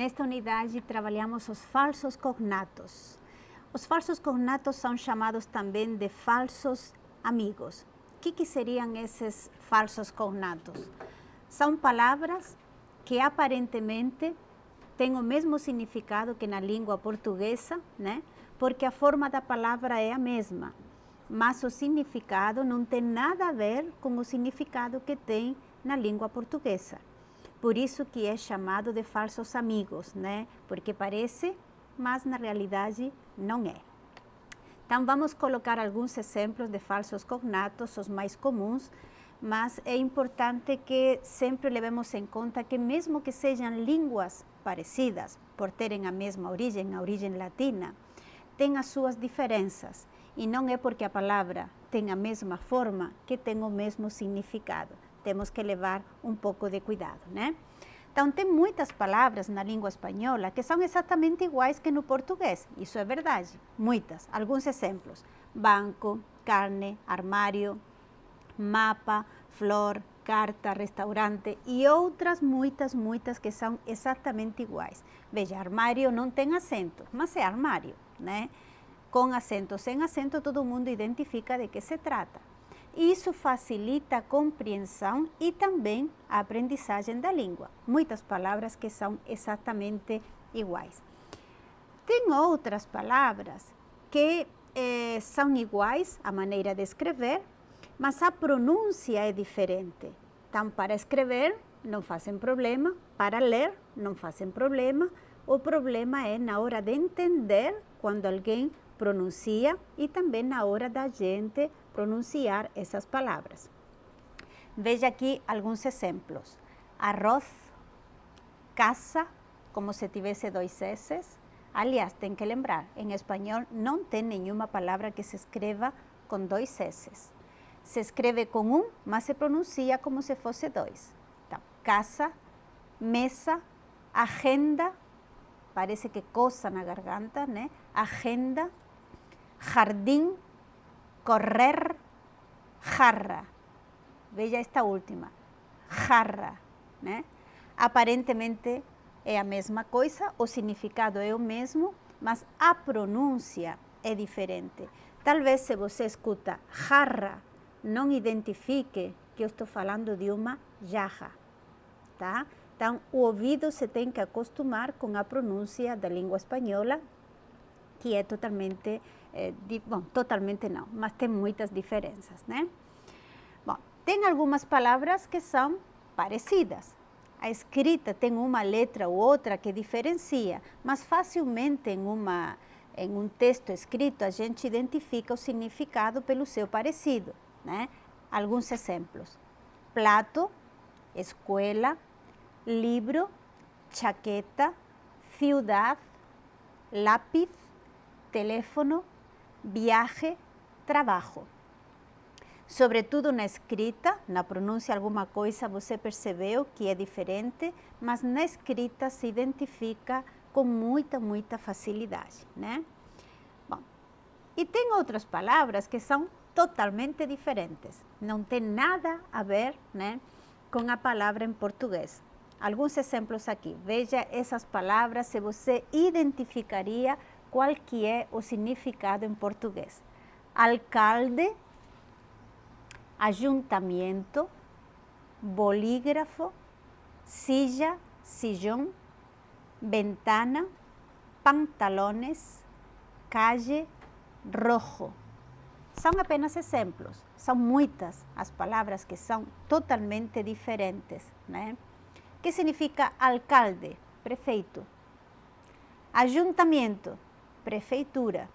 Nesta unidade trabalhamos os falsos cognatos. Os falsos cognatos são chamados também de falsos amigos. O que seriam esses falsos cognatos? São palavras que aparentemente têm o mesmo significado que na língua portuguesa, né? Porque a forma da palavra é a mesma, mas o significado não tem nada a ver com o significado que tem na língua portuguesa. Por isso que é chamado de falsos amigos, né? Porque parece, mas na realidade não é. Então vamos colocar alguns exemplos de falsos cognatos, os mais comuns, mas é importante que sempre levemos em conta que mesmo que sejam línguas parecidas, por terem a mesma origem, a origem latina, tem as suas diferenças. E não é porque a palavra tem a mesma forma que tem o mesmo significado. Temos que levar um pouco de cuidado, né? Então, tem muitas palavras na língua espanhola que são exatamente iguais que no português. Isso é verdade, muitas. Alguns exemplos: banco, carne, armário, mapa, flor, carta, restaurante e outras muitas que são exatamente iguais. Veja, armário não tem acento, mas é armário, né? Com acento, sem acento, todo mundo identifica de que se trata. Isso facilita a compreensão e também a aprendizagem da língua. Muitas palavras que são exatamente iguais. Tem outras palavras que são iguais à maneira de escrever, mas a pronúncia é diferente. Então, para escrever, não fazem problema. Para ler, não fazem problema. O problema é na hora de entender, quando alguém pronuncia, e também na hora da gente pronunciar essas palavras. Veja aqui alguns exemplos: arroz, casa, como se tivesse dois S's. Aliás, tem que lembrar, em espanhol não tem nenhuma palavra que se escreva com dois S's. Se escreve com um, mas se pronuncia como se fosse dois. Então, casa, mesa, agenda, parece que coça na garganta, né? Agenda, jardim, correr, jarra. Veja esta última, jarra, né? Aparentemente é a mesma coisa, o significado é o mesmo, mas a pronúncia é diferente. Talvez se você escuta jarra, não identifique que eu estou falando de uma jarra, tá? Então, o ouvido se tem que acostumar com a pronúncia da língua espanhola, que é totalmente, totalmente não, mas tem muitas diferenças, né? Bom, tem algumas palavras que são parecidas. A escrita tem uma letra ou outra que diferencia, mas facilmente em um texto escrito a gente identifica o significado pelo seu parecido, né? Alguns exemplos: plato, escuela, libro, chaqueta, ciudad, lápiz, teléfono, viaje, trabalho. Sobretudo na escrita, na pronúncia alguma coisa você percebeu que é diferente, mas na escrita se identifica com muita facilidade, né? Bom, e tem outras palavras que são totalmente diferentes, não tem nada a ver, né, com a palavra em português. Alguns exemplos aqui, veja essas palavras se você identificaria qual que é o significado em português. Alcalde, ayuntamiento, bolígrafo, silla, sillón, ventana, pantalones, calle, rojo. São apenas exemplos, são muitas as palavras que são totalmente diferentes, né? O que significa alcalde? Prefeito. Ayuntamiento, prefeitura.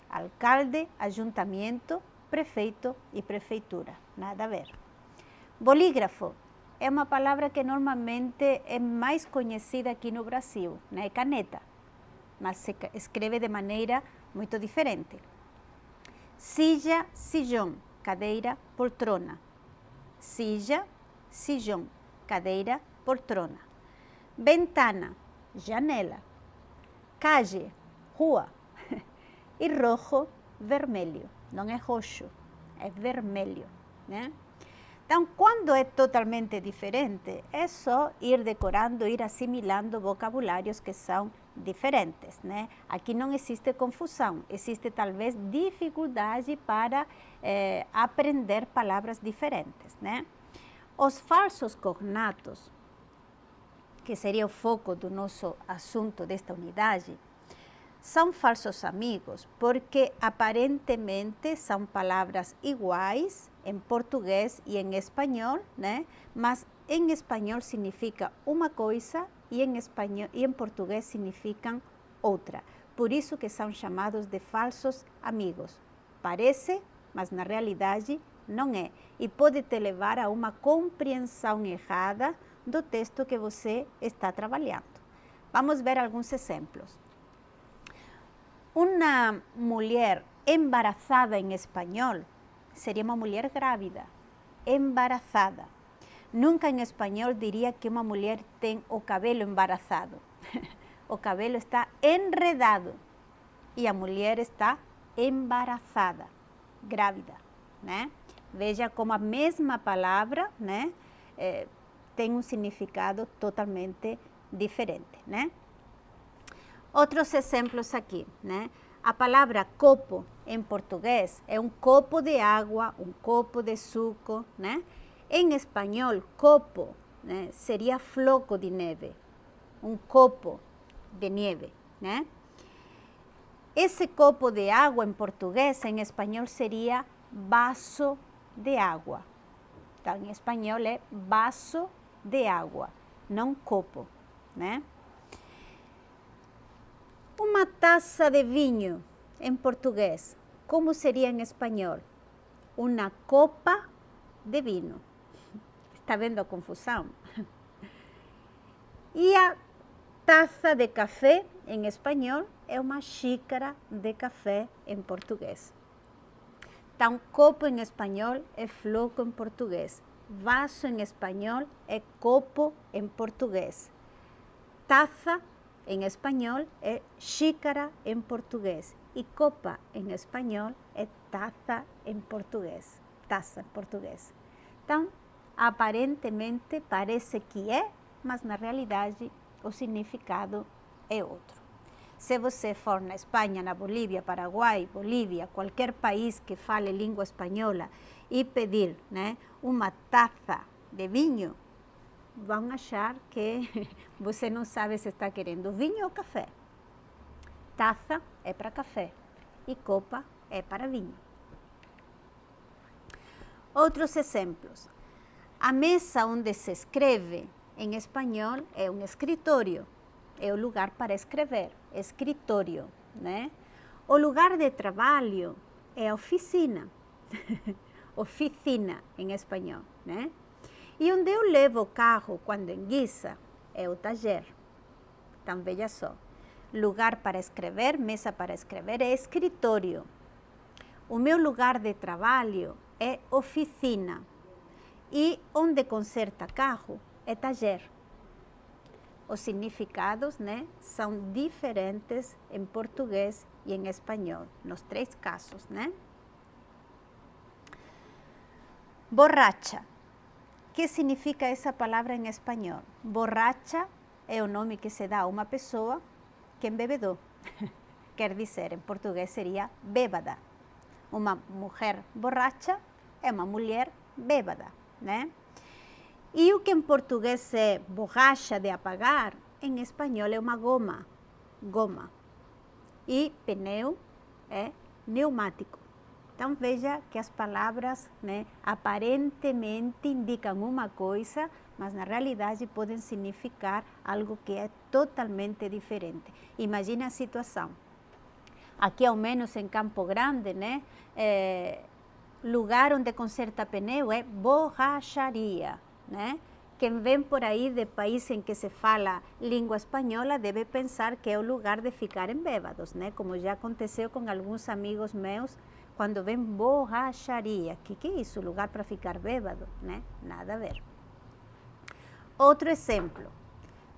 Alcalde, ayuntamiento, prefeito e prefeitura, nada a ver. Bolígrafo é uma palavra que normalmente é mais conhecida aqui no Brasil, né? É caneta, mas se escreve de maneira muito diferente. Silla, sillón, cadeira, poltrona. Silla, sillón, cadeira, poltrona. Ventana, janela. Calle, rua. E rojo, vermelho. Não é roxo, é vermelho, né? Então, quando é totalmente diferente, é só ir decorando, ir assimilando vocabulários que são diferentes, né? Aqui não existe confusão, existe talvez dificuldade para aprender palavras diferentes, né? Os falsos cognatos, que seria o foco do nosso assunto desta unidade, são falsos amigos, porque aparentemente são palavras iguais em português e em espanhol, né? Mas em espanhol significa uma coisa e em português significam outra. Por isso que são chamados de falsos amigos. Parece, mas na realidade não é. E pode te levar a uma compreensão errada do texto que você está trabalhando. Vamos ver alguns exemplos. Uma mulher embarazada em espanhol seria uma mulher grávida, embarazada. Nunca em espanhol diria que uma mulher tem o cabelo embaraçado. O cabelo está enredado e a mulher está embaraçada, grávida, né? Veja como a mesma palavra, né, tem um significado totalmente diferente, né? Outros exemplos aqui, né? A palavra copo em português é um copo de água, um copo de suco, né? Em espanhol, copo, né, seria floco de neve, um copo de neve, né? Esse copo de água em português, em espanhol seria vaso de água. Então, em espanhol é vaso de água, não copo, né? Uma taça de vinho em português, como seria em espanhol? Uma copa de vinho. Está vendo a confusão? E a taça de café em espanhol é uma xícara de café em português. Então, copo em espanhol é floco em português. Vaso em espanhol é copo em português. Taça em espanhol é xícara em português. E copa em espanhol é taça em português. Taça em português. Então, aparentemente parece que é, mas na realidade o significado é outro. Se você for na Espanha, na Bolívia, Paraguai, Bolívia, qualquer país que fale língua espanhola e pedir, né, uma taça de vinho, vão achar que você não sabe se está querendo vinho ou café. Taça é para café e copa é para vinho. Outros exemplos. A mesa onde se escreve, em espanhol, é um escritório. É o lugar para escrever, escritório, né? O lugar de trabalho é a oficina. Oficina em espanhol, né? E onde eu levo o carro quando enguiça é o taller. Então, veja só. Lugar para escrever, mesa para escrever é escritório. O meu lugar de trabalho é oficina. E onde conserta carro é taller. Os significados, né, são diferentes em português e em espanhol, nos três casos, né? Borracha. O que significa essa palavra em espanhol? Borracha é o nome que se dá a uma pessoa que embebedou. Quer dizer, em português seria bêbada. Uma mulher borracha é uma mulher bêbada, né? E o que em português é borracha de apagar, em espanhol é uma goma, goma. E pneu é pneumático. Então, veja que as palavras, né, aparentemente indicam uma coisa, mas na realidade podem significar algo que é totalmente diferente. Imagine a situação. Aqui, ao menos em Campo Grande, né, lugar onde conserta pneu é borracharia, né? Quem vem por aí de país em que se fala língua espanhola deve pensar que é o lugar de ficarem bêbados, né? Como já aconteceu com alguns amigos meus, quando vem borracharia. Que é isso? Lugar para ficar bêbado, né? Nada a ver. Outro exemplo.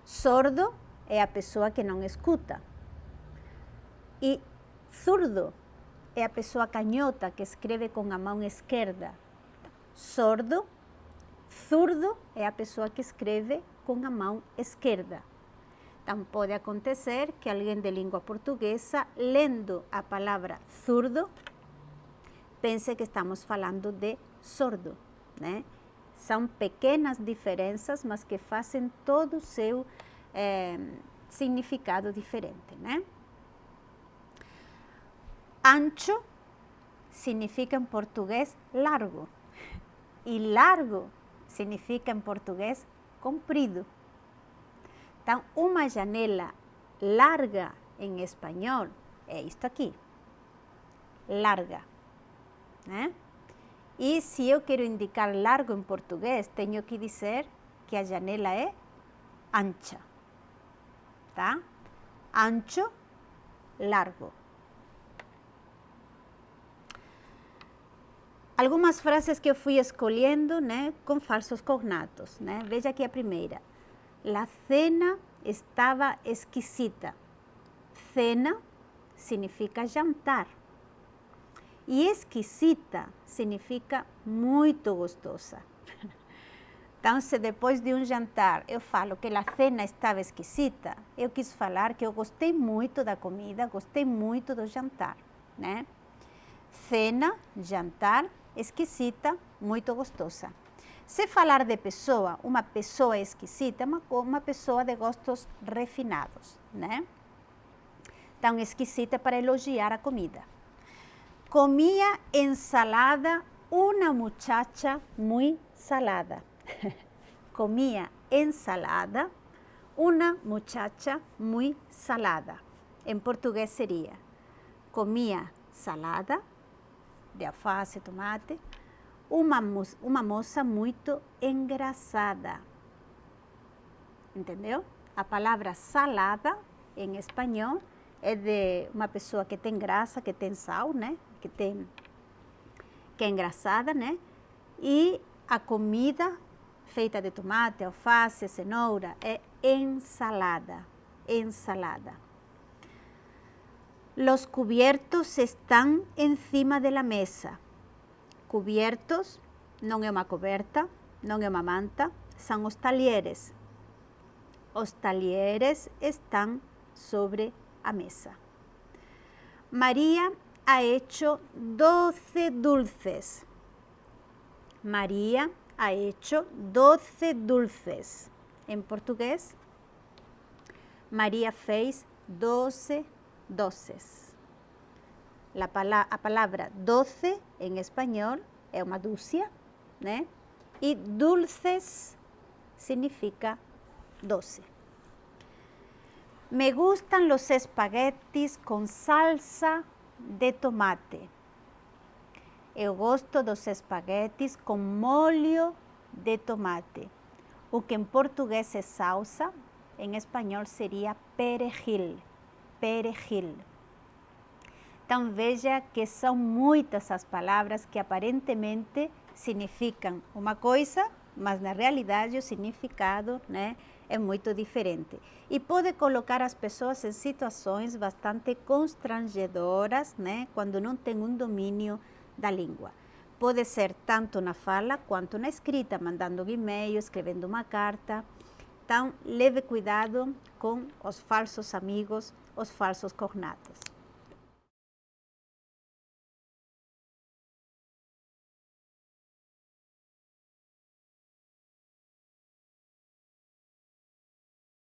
Sordo é a pessoa que não escuta. E surdo é a pessoa canhota que escreve com a mão esquerda. Sordo Zurdo é a pessoa que escreve com a mão esquerda. Então, pode acontecer que alguém de língua portuguesa, lendo a palavra zurdo, pense que estamos falando de sordo, né? São pequenas diferenças, mas que fazem todo o seu significado diferente, né? Ancho significa em português largo, e largo significa em português comprido. Então, uma janela larga em espanhol é isto aqui, larga, né? E se eu quero indicar largo em português, tenho que dizer que a janela é ancha, tá? Ancho, largo. Algumas frases que eu fui escolhendo, né, com falsos cognatos, né? Veja aqui a primeira. La cena estava esquisita. Cena significa jantar. E esquisita significa muito gostosa. Então, se depois de um jantar eu falo que a cena estava esquisita, eu quis falar que eu gostei muito da comida, gostei muito do jantar, né? Cena, jantar, esquisita, muito gostosa. Se falar de pessoa, uma pessoa esquisita, uma pessoa de gostos refinados, né? Então, esquisita para elogiar a comida. Comía ensalada una muchacha muy salada. Comía ensalada una muchacha muy salada. Em português seria, comia salada de alface, tomate, uma moça muito engraçada. Entendeu? A palavra salada, em espanhol, é de uma pessoa que tem graça, que tem sal, né? Que é engraçada, né? E a comida feita de tomate, alface, cenoura é ensalada. Ensalada. Los cubiertos están encima de la mesa. Cubiertos não é uma coberta, não é uma manta, são os talheres. Os talheres estão sobre a mesa. María ha hecho 12 dulces. María ha hecho 12 dulces. Em português, María fez 12 doces. A palavra 12 em espanhol é uma dúzia, né? E dulces significa 12. Me gustan los espaguetis com salsa de tomate. Eu gosto dos espaguetis com molho de tomate. O que em português é salsa, em espanhol seria perejil. Perejil. Então veja que são muitas as palavras que aparentemente significam uma coisa, mas na realidade o significado, né, é muito diferente. E pode colocar as pessoas em situações bastante constrangedoras, né, quando não tem um domínio da língua. Pode ser tanto na fala quanto na escrita, mandando um e-mail, escrevendo uma carta. Então, leve cuidado com os falsos amigos, os falsos cognatos.